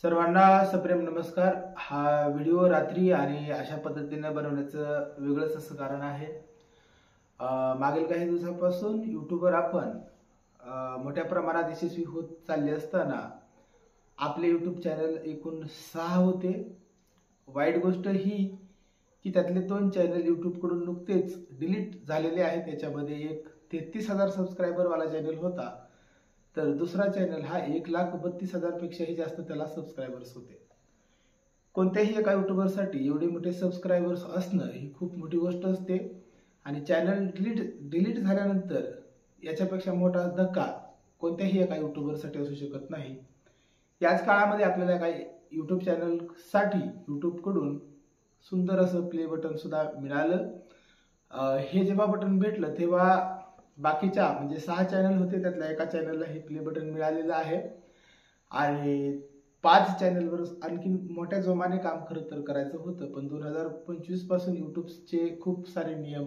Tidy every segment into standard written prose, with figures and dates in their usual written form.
सर्वांना सप्रेम नमस्कार। हा व्हिडिओ रात्री आणि अशा पद्धतीने बनवण्याचं वेगळंच असं कारण आहे। मागील काही दिवसांपासून यूट्यूबवर आपण मोठ्या प्रमाणात यशस्वी होत चालले असताना आपले यूट्यूब चॅनल एकूण 6 होते। वाईट गोष्ट ही की त्यातले 2 चॅनल यूट्यूबकडून नुकतेच डिलीट झालेले आहेत। त्याच्यामध्ये एक 33,000 सबस्क्रायबर वाला चॅनल होता, तर दुसरा चॅनल हा 1,32,000 पेक्षाही जास्त त्याला सबस्क्रायबर्स होते। कोणत्याही एका यूट्यूबरसाठी एवढे मोठे सबस्क्रायबर्स असणं ही खूप मोठी गोष्ट असते आणि चॅनल डिलीट झाल्यानंतर याच्यापेक्षा मोठा धक्का कोणत्याही एका यूट्यूबरसाठी असू शकत नाही। याच काळामध्ये आपल्याला काही यूट्यूब चॅनलसाठी यूट्यूबकडून सुंदर असं प्ले बटन सुद्धा मिळालं। हे जेव्हा बटन भेटलं तेव्हा बाकीच्या म्हणजे 6 चॅनल होते, त्यातल्या एका चॅनलला हे प्ले बटन मिळालेलं आहे आणि 5 चॅनलवर आणखी मोठ्या जोमाने काम खरं तर करायचं होतं, पण 2025 पासून यूट्यूबचे खूप सारे नियम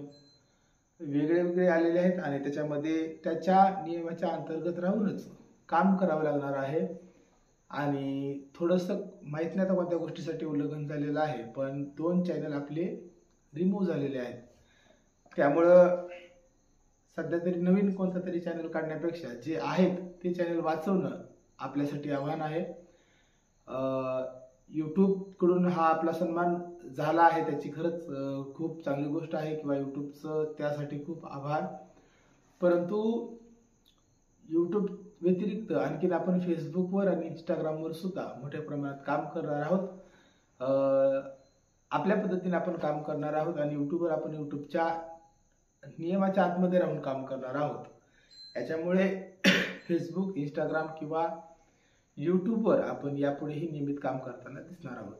वेगळे आलेले आहेत आणि त्याच्यामध्ये त्याच्या नियमाच्या अंतर्गत राहूनच काम करावं लागणार आहे। आणि थोडंसं माहित नाही आता कोणत्या गोष्टीसाठी उल्लंघन झालेलं आहे, पण 2 चॅनल आपले रिमूव्ह झालेले आहेत। त्यामुळं सध्या तरी नवीन कोणता तरी चॅनल काढण्यापेक्षा जे आहेत ते चॅनल वाचवणं आपल्यासाठी आव्हान आहे। यूट्यूबकडून हा आपला सन्मान झाला आहे, त्याची खरंच खूप चांगली गोष्ट आहे किंवा यूट्यूबचं त्यासाठी खूप आभार। परंतु यूट्यूब व्यतिरिक्त आणखीन आपण फेसबुकवर आणि इंस्टाग्रामवर सुद्धा मोठ्या प्रमाणात काम करणार आहोत। आपल्या पद्धतीने आपण काम करणार आहोत आणि यूट्यूबवर आपण यूट्यूबच्या नियमाच्या आतमध्ये राहून काम करणार आहोत। याच्यामुळे फेसबुक, इंस्टाग्राम किंवा यूट्यूबवर आपण यापुढेही नियमित काम करताना दिसणार आहोत।